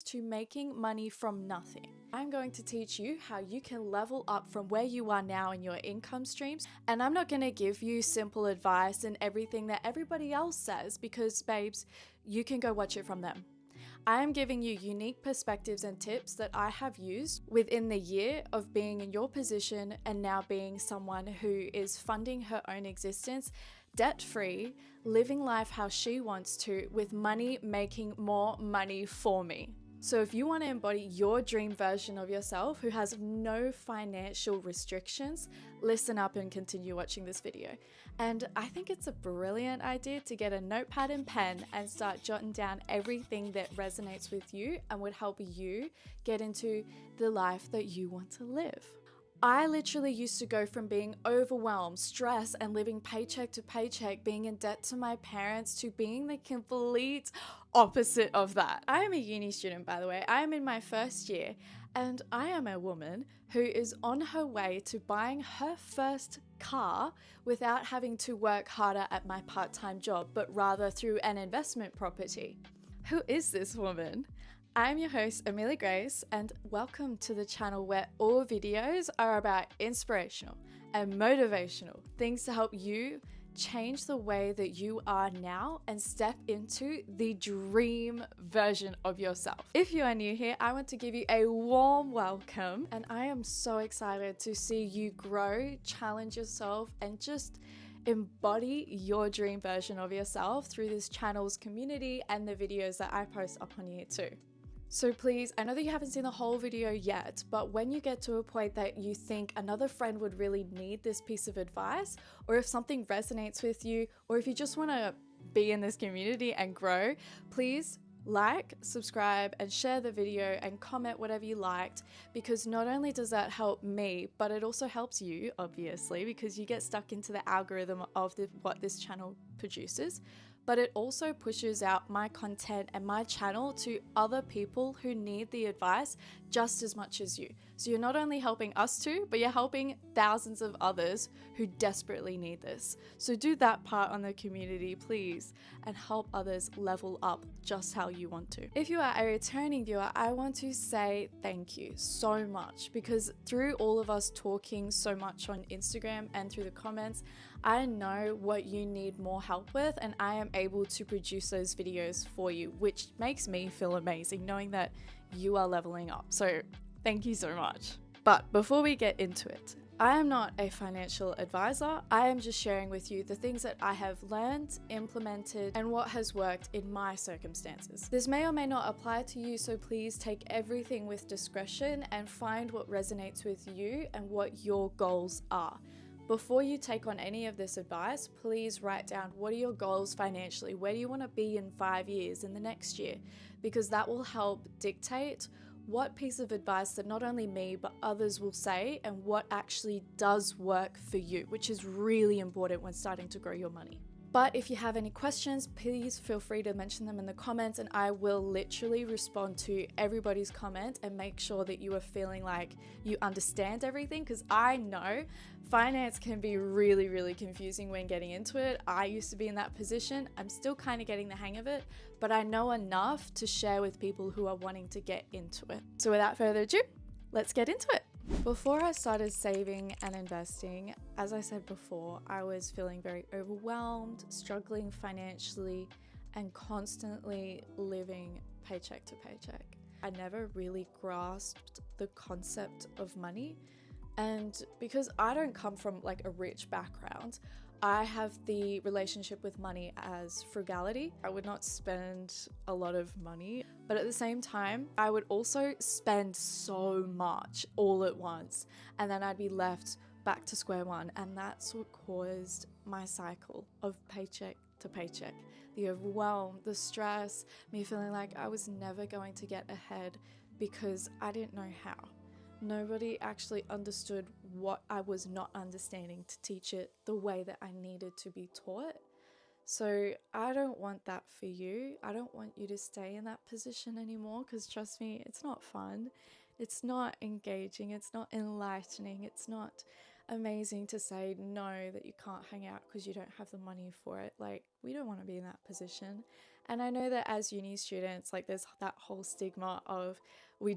to making money from nothing. I'm going to teach you how you can level up from where you are now in your income streams, and I'm not going to give you simple advice and everything that everybody else says because, babes, you can go watch it from them. I am giving you unique perspectives and tips that I have used within the year of being in your position and now being someone who is funding her own existence, debt-free, living life how she wants to, with money making more money for me. So if you want to embody your dream version of yourself who has no financial restrictions, listen up and continue watching this video. And I think it's a brilliant idea to get a notepad and pen and start jotting down everything that resonates with you and would help you get into the life that you want to live. I literally used to go from being overwhelmed, stressed, and living paycheck to paycheck, being in debt to my parents, to being the complete opposite of that. I am a uni student, by the way. I am in my first year, and I am a woman who is on her way to buying her first car without having to work harder at my part-time job, but rather through an investment property. Who is this woman? I'm your host, Amelie Grace, and welcome to the channel where all videos are about inspirational and motivational things to help you change the way that you are now and step into the dream version of yourself. If you are new here, I want to give you a warm welcome, and I am so excited to see you grow, challenge yourself, and just embody your dream version of yourself through this channel's community and the videos that I post up on here too. So please, I know that you haven't seen the whole video yet, but when you get to a point that you think another friend would really need this piece of advice, or if something resonates with you, or if you just want to be in this community and grow, please like, subscribe, and share the video and comment whatever you liked, because not only does that help me, but it also helps you, obviously, because you get stuck into the algorithm of what this channel produces. But it also pushes out my content and my channel to other people who need the advice just as much as you. So you're not only helping us too, but you're helping thousands of others who desperately need this. So do that part on the community, please, and help others level up just how you want to. If you are a returning viewer, I want to say thank you so much, because through all of us talking so much on Instagram and through the comments, I know what you need more help with, and I am able to produce those videos for you, which makes me feel amazing knowing that you are leveling up. So thank you so much. But before we get into it, I am not a financial advisor. I am just sharing with you the things that I have learned, implemented, and what has worked in my circumstances. This may or may not apply to you, so please take everything with discretion and find what resonates with you and what your goals are. Before you take on any of this advice, please write down what are your goals financially? Where do you want to be in 5 years, in the next year? Because that will help dictate what piece of advice that not only me, but others will say and what actually does work for you, which is really important when starting to grow your money. But if you have any questions, please feel free to mention them in the comments, and I will literally respond to everybody's comment and make sure that you are feeling like you understand everything, because I know finance can be really, really confusing when getting into it. I used to be in that position. I'm still kind of getting the hang of it, but I know enough to share with people who are wanting to get into it. So without further ado, let's get into it. Before I started saving and investing, as I said before, I was feeling very overwhelmed, struggling financially, and constantly living paycheck to paycheck. I never really grasped the concept of money, and because I don't come from like a rich background, I have the relationship with money as frugality. I would not spend a lot of money, but at the same time, I would also spend so much all at once, and then I'd be left back to square one, and that's what caused my cycle of paycheck to paycheck. The overwhelm, the stress, me feeling like I was never going to get ahead because I didn't know how. Nobody actually understood what I was not understanding to teach it the way that I needed to be taught. So I don't want that for you. I don't want you to stay in that position anymore, because trust me, it's not fun. It's not engaging. It's not enlightening. It's not amazing to say no, that you can't hang out because you don't have the money for it. Like, we don't want to be in that position. And I know that as uni students, like there's that whole stigma of we're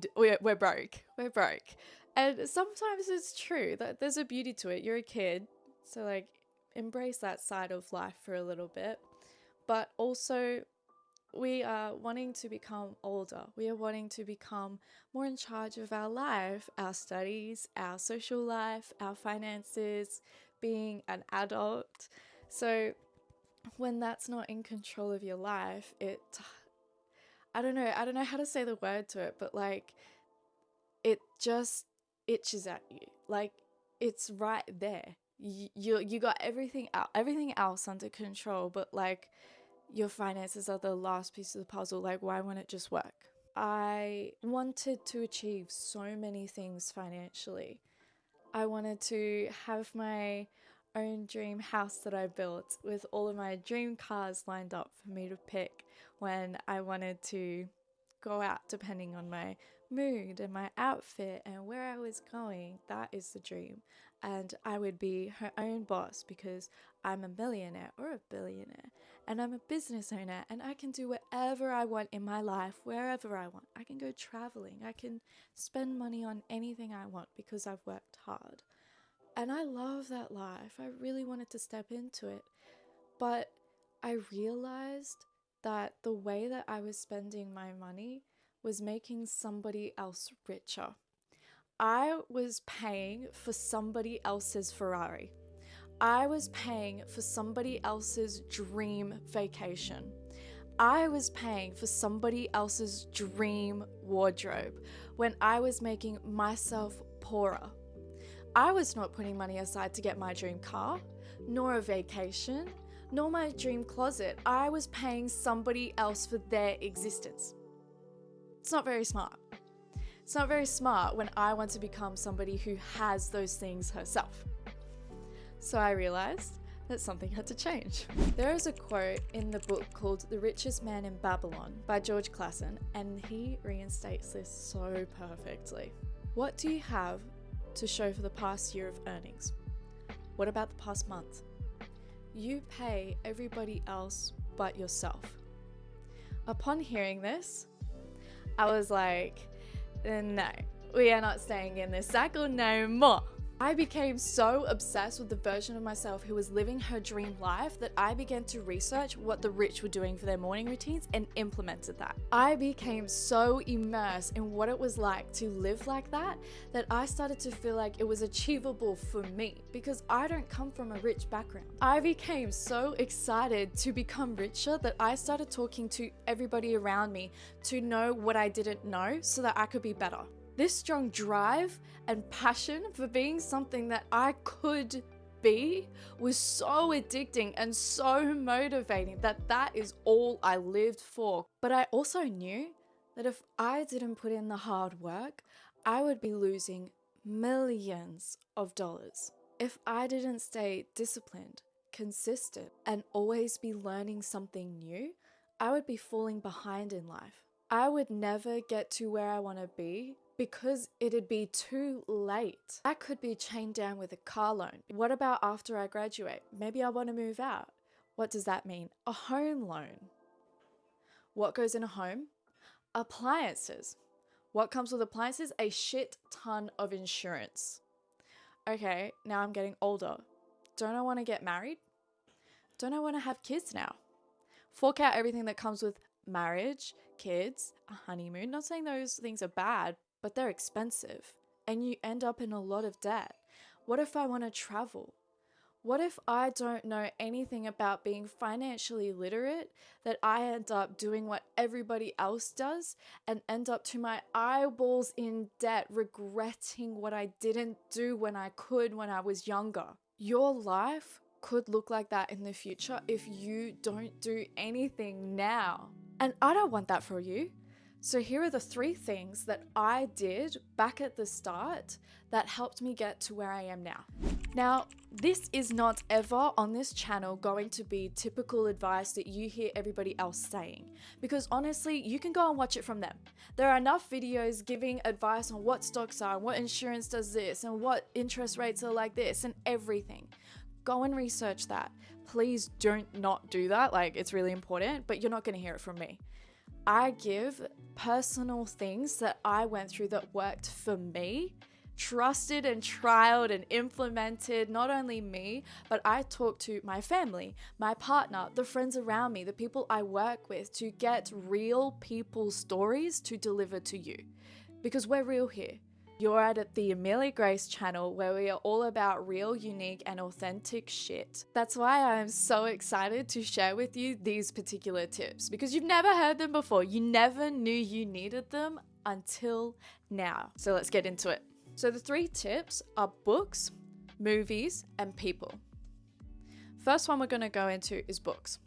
broke, we're broke. And sometimes it's true that there's a beauty to it. You're a kid, so like embrace that side of life for a little bit. But also we are wanting to become older. We are wanting to become more in charge of our life, our studies, our social life, our finances, being an adult. So when that's not in control of your life, I don't know how to say the word to it, but like it just itches at you. Like it's right there. You got everything else under control, but like your finances are the last piece of the puzzle. Like, why won't it just work? I wanted to achieve so many things financially. I wanted to have my own dream house that I built with all of my dream cars lined up for me to pick when I wanted to go out, depending on my mood and my outfit and where I was going. That is the dream. And I would be her own boss because I'm a millionaire or a billionaire and I'm a business owner and I can do whatever I want in my life, wherever I want. I can go traveling. I can spend money on anything I want because I've worked hard. And I love that life. I really wanted to step into it. But I realized that the way that I was spending my money was making somebody else richer. I was paying for somebody else's Ferrari. I was paying for somebody else's dream vacation. I was paying for somebody else's dream wardrobe when I was making myself poorer. I was not putting money aside to get my dream car, nor a vacation, nor my dream closet. I was paying somebody else for their existence. It's not very smart. It's not very smart when I want to become somebody who has those things herself. So I realized that something had to change. There is a quote in the book called The Richest Man in Babylon by George Clason, and he reinstates this so perfectly. What do you have to show for the past year of earnings? What about the past month? You pay everybody else but yourself. Upon hearing this, I was like, no, we are not staying in this cycle no more. I became so obsessed with the version of myself who was living her dream life that I began to research what the rich were doing for their morning routines and implemented that. I became so immersed in what it was like to live like that I started to feel like it was achievable for me because I don't come from a rich background. I became so excited to become richer that I started talking to everybody around me to know what I didn't know so that I could be better. This strong drive and passion for being something that I could be was so addicting and so motivating that is all I lived for. But I also knew that if I didn't put in the hard work, I would be losing millions of dollars. If I didn't stay disciplined, consistent, and always be learning something new, I would be falling behind in life. I would never get to where I want to be because it'd be too late. I could be chained down with a car loan. What about after I graduate? Maybe I want to move out. What does that mean? A home loan. What goes in a home? Appliances. What comes with appliances? A shit ton of insurance. Okay, now I'm getting older. Don't I want to get married? Don't I want to have kids now? Fork out everything that comes with marriage, kids, a honeymoon. Not saying those things are bad, but they're expensive and you end up in a lot of debt. What if I want to travel? What if I don't know anything about being financially literate, that I end up doing what everybody else does and end up to my eyeballs in debt, regretting what I didn't do when I was younger? Your life could look like that in the future if you don't do anything now. And I don't want that for you. So here are the 3 things that I did back at the start that helped me get to where I am now. Now, this is not ever on this channel going to be typical advice that you hear everybody else saying, because honestly, you can go and watch it from them. There are enough videos giving advice on what stocks are, what insurance does this, and what interest rates are like this, and everything. Go and research that. please don't not do that. Like, it's really important, but you're not going to hear it from me. I give personal things that I went through that worked for me, trusted and trialed and implemented, not only me, but I talk to my family, my partner, the friends around me, the people I work with, to get real people's stories to deliver to you. Because we're real here. You're at the Amelie Grace channel, where we are all about real, unique, and authentic shit. That's why I'm so excited to share with you these particular tips, because you've never heard them before. You never knew you needed them until now. So let's get into it. So the 3 tips are books, movies, and people. First one we're going to go into is books.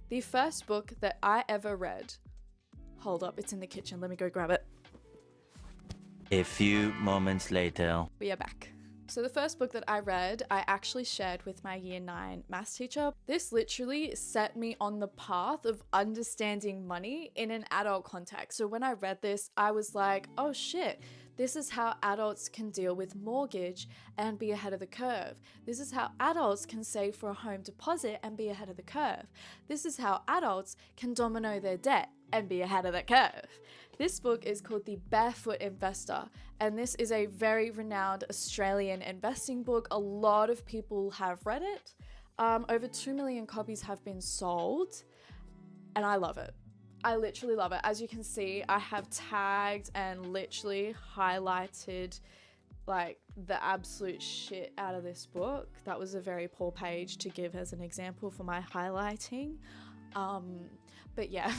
The first book that I ever read, hold up, it's in the kitchen. Let me go grab it. A few moments later. We are back. So the first book that I read, I actually shared with my year 9 maths teacher. This literally set me on the path of understanding money in an adult context. So when I read this, I was like, oh shit, this is how adults can deal with mortgage and be ahead of the curve. This is how adults can save for a home deposit and be ahead of the curve. This is how adults can domino their debt and be ahead of the curve. This book is called The Barefoot Investor, and this is a very renowned Australian investing book. A lot of people have read it. Over 2 million copies have been sold, and I love it. I literally love it. As you can see, I have tagged and literally highlighted like the absolute shit out of this book. That was a very poor page to give as an example for my highlighting. But yeah.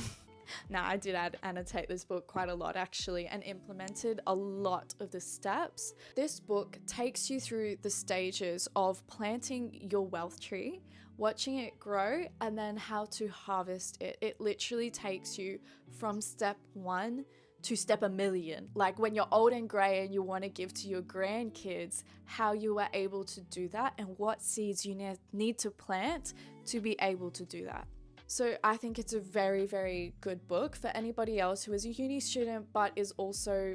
Now, I did annotate this book quite a lot actually, and implemented a lot of the steps. This book takes you through the stages of planting your wealth tree, watching it grow, and then how to harvest it. It literally takes you from step 1 to step 1,000,000. Like when you're old and grey and you want to give to your grandkids, how you were able to do that and what seeds you need to plant to be able to do that. So I think it's a very, very good book for anybody else who is a uni student but is also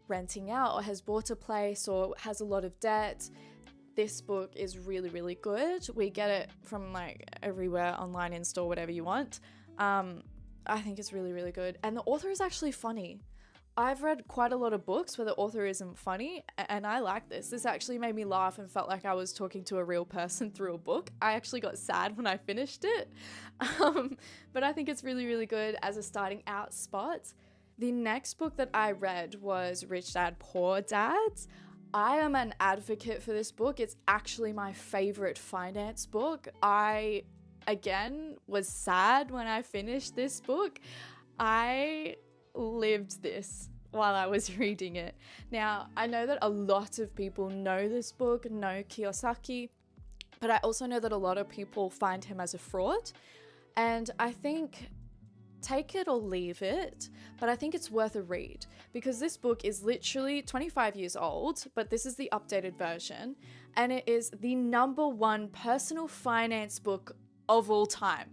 renting out or has bought a place or has a lot of debt. This book is really, really good. We get it from like everywhere, online, in store, whatever you want. I think it's really, really good. And the author is actually funny. I've read quite a lot of books where the author isn't funny, and I like this. This actually made me laugh and felt like I was talking to a real person through a book. I actually got sad when I finished it, but I think it's really, really good as a starting out spot. The next book that I read was Rich Dad, Poor Dad. I am an advocate for this book. It's actually my favorite finance book. I, again, was sad when I finished this book. I lived this while I was reading it. Now, I know that a lot of people know this book, know Kiyosaki, but I also know that a lot of people find him as a fraud. And I think, take it or leave it, but I think it's worth a read because this book is literally 25 years old, but this is the updated version, and it is the #1 personal finance book of all time.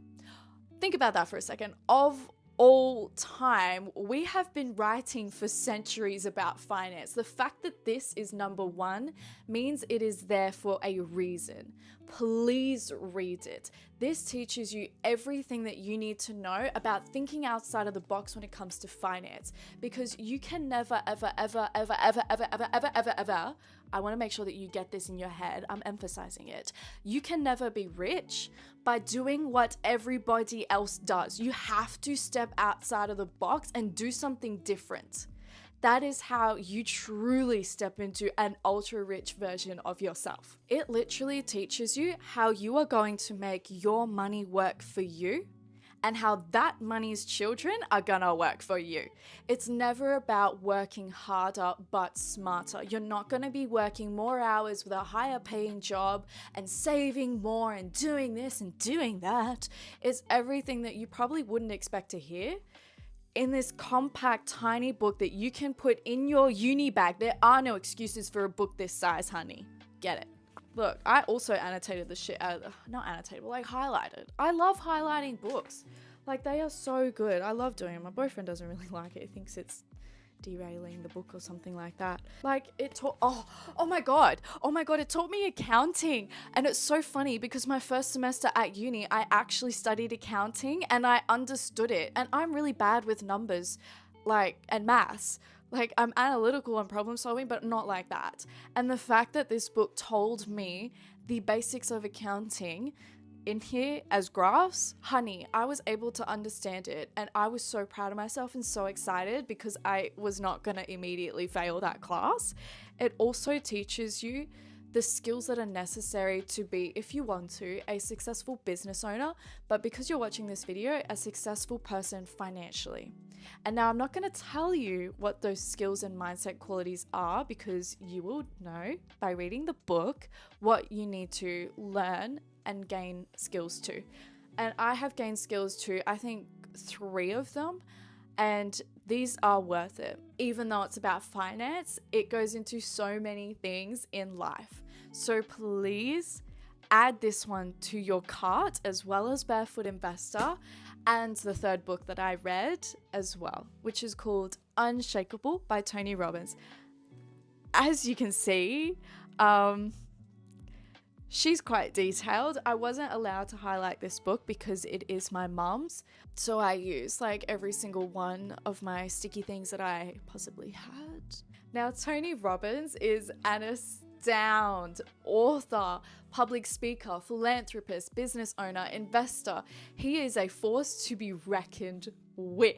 Think about that for a second. Of all time, we have been writing for centuries about finance. The fact that this is #1 means it is there for a reason. Please read it. This teaches you everything that you need to know about thinking outside of the box when it comes to finance, because you can never, ever, ever, ever, ever, ever, ever, ever, ever, ever, I want to make sure that you get this in your head. I'm emphasizing it. You can never be rich by doing what everybody else does. You have to step outside of the box and do something different. That is how you truly step into an ultra rich version of yourself. It literally teaches you how you are going to make your money work for you and how that money's children are gonna work for you. It's never about working harder but smarter. You're not gonna be working more hours with a higher paying job and saving more and doing this and doing that. It's everything that you probably wouldn't expect to hear in this compact, tiny book that you can put in your uni bag. There are no excuses for a book this size, honey. Get it? Look, I also annotated the shit out of, not annotated, but like highlighted. I love highlighting books. Like, they are so good. I love doing it. My boyfriend doesn't really like it. He thinks it's derailing the book or something like that. Like it taught, oh my god, it taught me accounting. And it's so funny because my first semester at uni, I actually studied accounting and I understood it. And I'm really bad with numbers, like, and maths. Like, I'm analytical and problem solving, but not like that. And the fact that this book told me the basics of accounting in here as graphs, honey, I was able to understand it. And I was so proud of myself and so excited because I was not going to immediately fail that class. It also teaches you the skills that are necessary to be, if you want to, a successful business owner, but because you're watching this video, a successful person financially. And now I'm not going to tell you what those skills and mindset qualities are because you will know by reading the book what you need to learn and gain skills to. And I have gained skills to, I think, 3 of them. And these are worth it. Even though it's about finance, it goes into so many things in life. So please add this one to your cart as well as Barefoot Investor and the 3rd book that I read as well, which is called Unshakable by Tony Robbins. As you can see, she's quite detailed. I wasn't allowed to highlight this book because it is my mum's. So I use like every single one of my sticky things that I possibly had. Now, Tony Robbins is an astound author, public speaker, philanthropist, business owner, investor. He is a force to be reckoned with.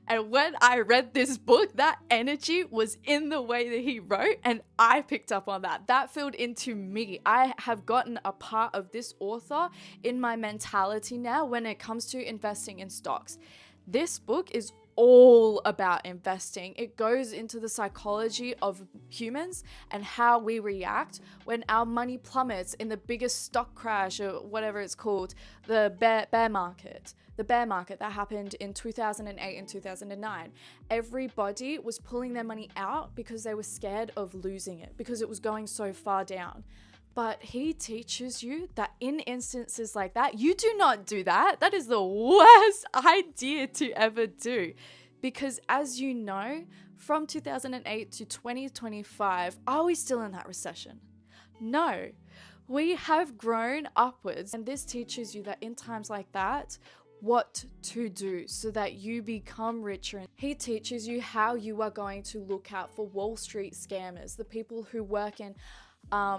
And when I read this book, that energy was in the way that he wrote, and I picked up on that. That filled into me. I have gotten a part of this author in my mentality now when it comes to investing in stocks. This book is all about investing. It goes into the psychology of humans and how we react when our money plummets in the biggest stock crash or whatever it's called, the bear market. The bear market that happened in 2008 and 2009. Everybody was pulling their money out because they were scared of losing it because it was going so far down. But he teaches you that in instances like that, you do not do that. That is the worst idea to ever do. Because as you know, from 2008 to 2025, are we still in that recession? No. We have grown upwards. And this teaches you that in times like that, what to do so that you become richer. He teaches you how you are going to look out for Wall Street scammers, the people who work in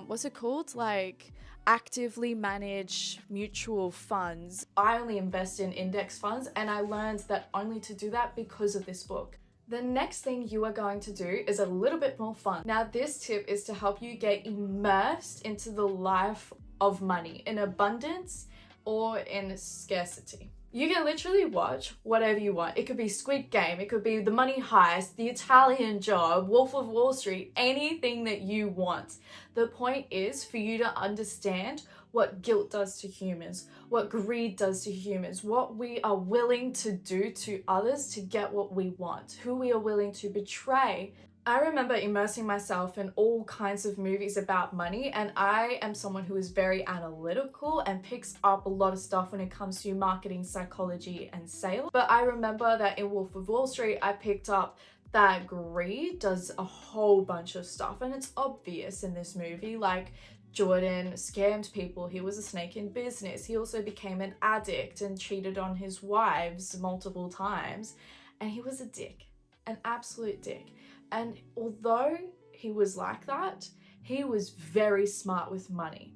what's it called? Like actively manage mutual funds. I only invest in index funds and I learned that only to do that because of this book. The next thing you are going to do is a little bit more fun. Now, this tip is to help you get immersed into the life of money in abundance or in scarcity. You can literally watch whatever you want. It could be Squid Game, it could be The Money Heist, The Italian Job, Wolf of Wall Street, anything that you want. The point is for you to understand what guilt does to humans, what greed does to humans, what we are willing to do to others to get what we want, who we are willing to betray. I remember immersing myself in all kinds of movies about money, and I am someone who is very analytical and picks up a lot of stuff when it comes to marketing, psychology, and sales. But I remember that in Wolf of Wall Street, I picked up that greed does a whole bunch of stuff, and it's obvious in this movie. Like, Jordan scammed people, he was a snake in business, he also became an addict and cheated on his wives multiple times, and he was a dick, an absolute dick. And although he was like that, he was very smart with money.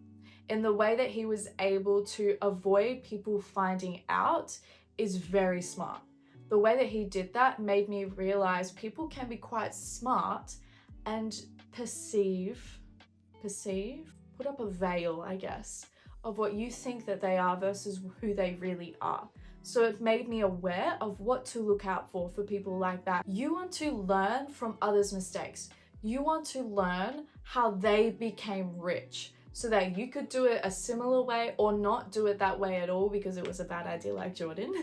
In the way that he was able to avoid people finding out is very smart. The way that he did that made me realize people can be quite smart and put up a veil, I guess, of what you think that they are versus who they really are. So it made me aware of what to look out for people like that. You want to learn from others' mistakes. You want to learn how they became rich so that you could do it a similar way or not do it that way at all because it was a bad idea like Jordan.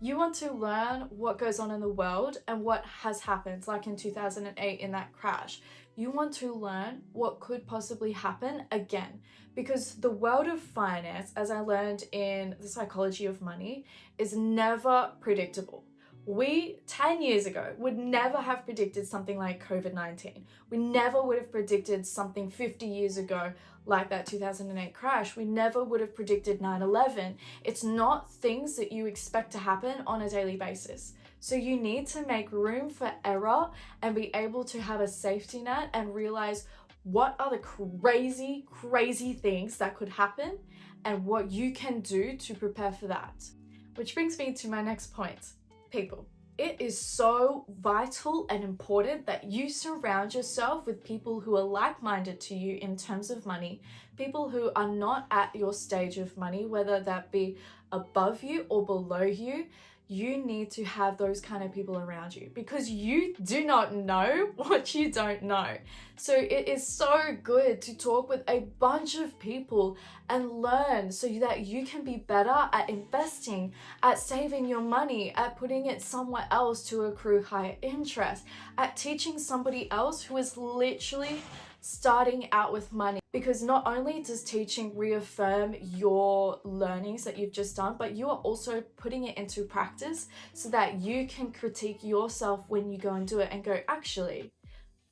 You want to learn what goes on in the world and what has happened, like in 2008 in that crash. You want to learn what could possibly happen again, because the world of finance, as I learned in the psychology of money, is never predictable. We, 10 years ago, would never have predicted something like COVID-19. We never would have predicted something 50 years ago like that 2008 crash. We never would have predicted 9/11. It's not things that you expect to happen on a daily basis. So you need to make room for error and be able to have a safety net and realize what are the crazy, crazy things that could happen and what you can do to prepare for that. Which brings me to my next point. People. It is so vital and important that you surround yourself with people who are like-minded to you in terms of money, people who are not at your stage of money, whether that be above you or below you. You need to have those kind of people around you because you do not know what you don't know. So it is so good to talk with a bunch of people and learn so that you can be better at investing, at saving your money, at putting it somewhere else to accrue higher interest, at teaching somebody else who is literally starting out with money. Because not only does teaching reaffirm your learnings that you've just done, but you are also putting it into practice so that you can critique yourself when you go and do it and go, actually,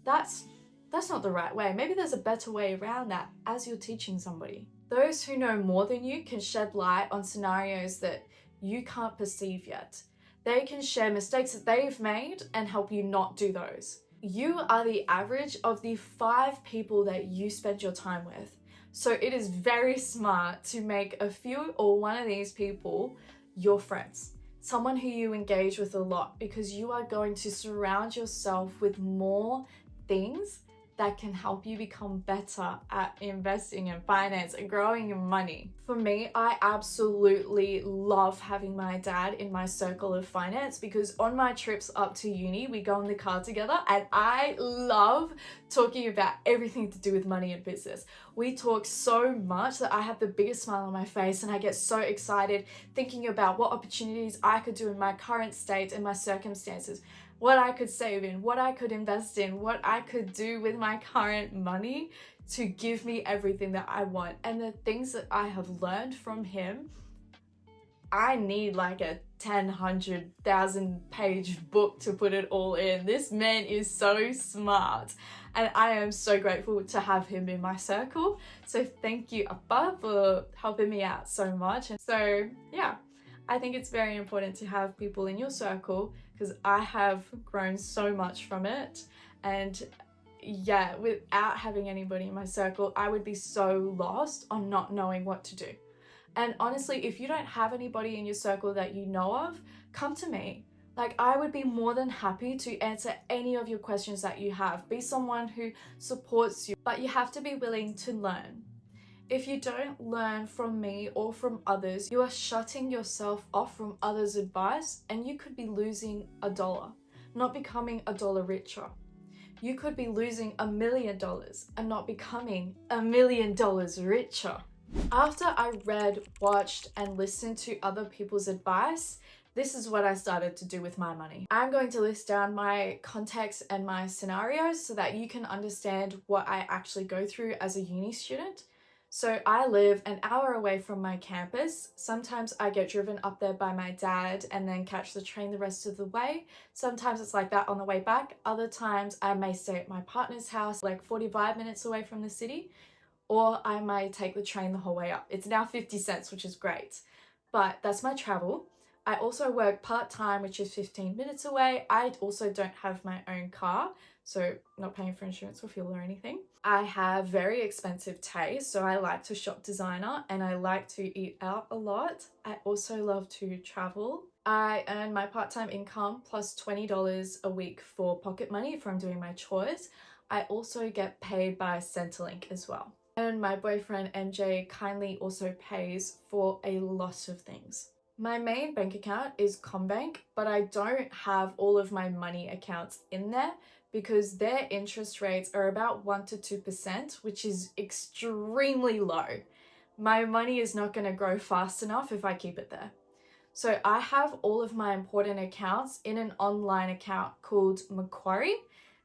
that's not the right way. Maybe there's a better way around that as you're teaching somebody. Those who know more than you can shed light on scenarios that you can't perceive yet. They can share mistakes that they've made and help you not do those. You are the average of the 5 people that you spend your time with. So it is very smart to make a few or one of these people your friends. Someone who you engage with a lot, because you are going to surround yourself with more things that can help you become better at investing in finance and growing your money. For me, I absolutely love having my dad in my circle of finance because on my trips up to uni, we go in the car together and I love talking about everything to do with money and business. We talk so much that I have the biggest smile on my face and I get so excited thinking about what opportunities I could do in my current state and my circumstances, what I could save in, what I could invest in, what I could do with my current money to give me everything that I want. And the things that I have learned from him, I need like a 1,000 page book to put it all in. This man is so smart and I am so grateful to have him in my circle. So thank you, Appa, for helping me out so much. And so yeah, I think it's very important to have people in your circle because I have grown so much from it. And yeah, without having anybody in my circle, I would be so lost on not knowing what to do. And honestly, if you don't have anybody in your circle that you know of, come to me. Like, I would be more than happy to answer any of your questions that you have. Be someone who supports you, but you have to be willing to learn. If you don't learn from me or from others, you are shutting yourself off from others' advice and you could be losing $1, not becoming $1 richer. You could be losing $1 million and not becoming $1 million richer. After I read, watched, and listened to other people's advice, this is what I started to do with my money. I'm going to list down my context and my scenarios so that you can understand what I actually go through as a uni student. So I live an hour away from my campus. Sometimes I get driven up there by my dad and then catch the train the rest of the way. Sometimes it's like that on the way back. Other times I may stay at my partner's house, like 45 minutes away from the city, or I might take the train the whole way up. It's now 50 cents, which is great, but that's my travel. I also work part-time, which is 15 minutes away. I also don't have my own car, so not paying for insurance or fuel or anything. I have very expensive taste, so I like to shop designer and I like to eat out a lot. I also love to travel. I earn my part-time income plus $20 a week for pocket money from doing my chores. I also get paid by Centrelink as well. And my boyfriend MJ kindly also pays for a lot of things. My main bank account is Combank, but I don't have all of my money accounts in there because their interest rates are about 1 to 2%, which is extremely low. My money is not going to grow fast enough if I keep it there. So I have all of my important accounts in an online account called Macquarie.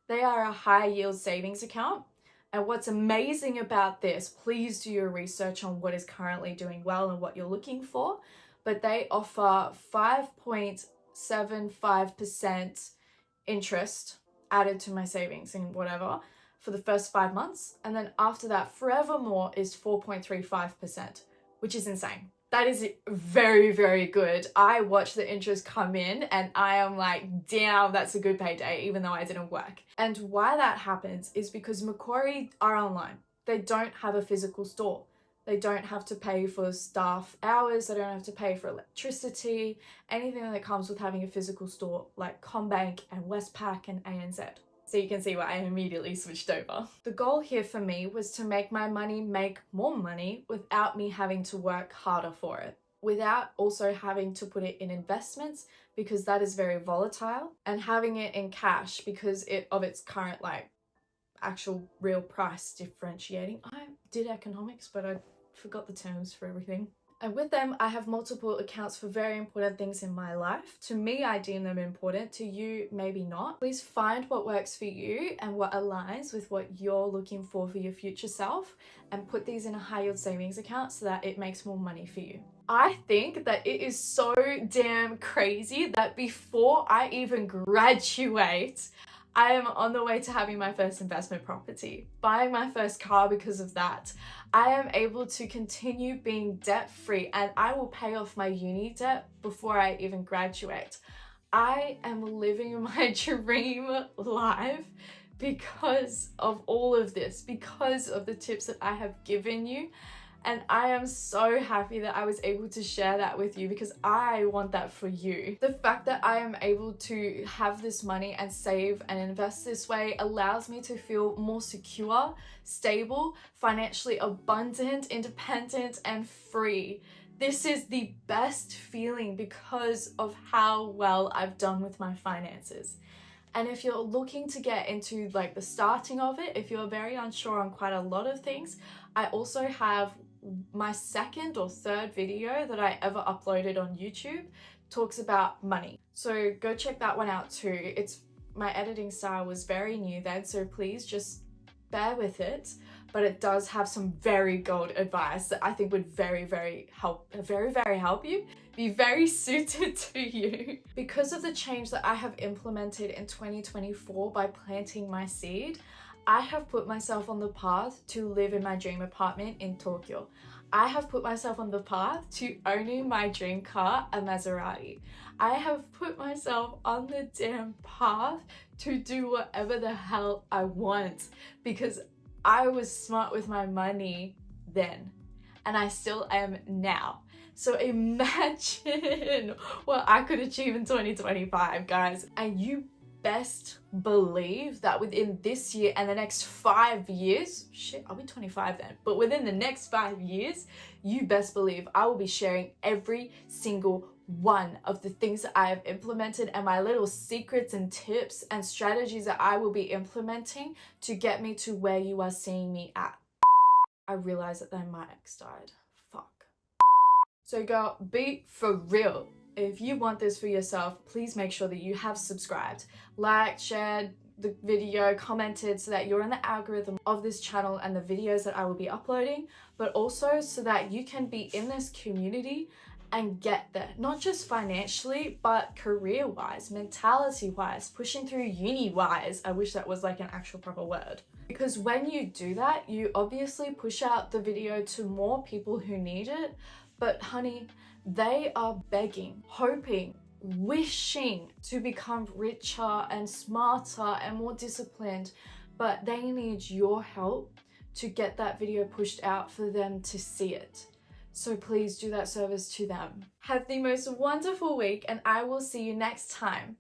They are a high yield savings account. And what's amazing about this, please do your research on what is currently doing well and what you're looking for, but they offer 5.3% 0.75% interest added to my savings and whatever for the first 5 months. And then after that, forevermore is 4.35%, which is insane. That is very, very good. I watch the interest come in and I am like, damn, that's a good payday, even though I didn't work. And why that happens is because Macquarie are online. They don't have a physical store. They don't have to pay for staff hours. They don't have to pay for electricity, anything that comes with having a physical store like CommBank and Westpac and ANZ. So you can see why I immediately switched over. The goal here for me was to make my money make more money without me having to work harder for it, without also having to put it in investments because that is very volatile, and having it in cash because of its current like actual real price differentiating. I did economics, but I forgot the terms for everything. And with them, I have multiple accounts for very important things in my life. To me, I deem them important. To you, maybe not. Please find what works for you and what aligns with what you're looking for your future self, and put these in a high yield savings account so that it makes more money for you. I think that it is so damn crazy that before I even graduate, I am on the way to having my first investment property, buying my first car because of that. I am able to continue being debt-free, and I will pay off my uni debt before I even graduate. I am living my dream life because of all of this, because of the tips that I have given you. And I am so happy that I was able to share that with you because I want that for you. The fact that I am able to have this money and save and invest this way allows me to feel more secure, stable, financially abundant, independent, and free. This is the best feeling because of how well I've done with my finances. And if you're looking to get into like the starting of it, if you're very unsure on quite a lot of things, I also have my second or third video that I ever uploaded on YouTube talks about money. So go check that one out too. My editing style was very new then, so please just bear with it. But it does have some very gold advice that I think would very help you, be very suited to you. Because of the change that I have implemented in 2024 by planting my seed, I have put myself on the path to live in my dream apartment in Tokyo. I have put myself on the path to owning my dream car, a Maserati. I have put myself on the damn path to do whatever the hell I want because I was smart with my money then, and I still am now. So imagine what I could achieve in 2025, guys. And you best believe that within this year and the next 5 years, shit, I'll be 25 then, but within the next 5 years, you best believe I will be sharing every single one of the things that I have implemented and my little secrets and tips and strategies that I will be implementing to get me to where you are seeing me at. I realized that then my ex died. Fuck. So girl, be for real. If you want this for yourself, please make sure that you have subscribed, liked, shared the video, commented so that you're in the algorithm of this channel and the videos that I will be uploading, but also so that you can be in this community and get there, not just financially, but career-wise, mentality-wise, pushing through uni-wise. I wish that was like an actual proper word. Because when you do that, you obviously push out the video to more people who need it, but honey, they are begging, hoping, wishing to become richer and smarter and more disciplined, but they need your help to get that video pushed out for them to see it. So please do that service to them. Have the most wonderful week, and I will see you next time.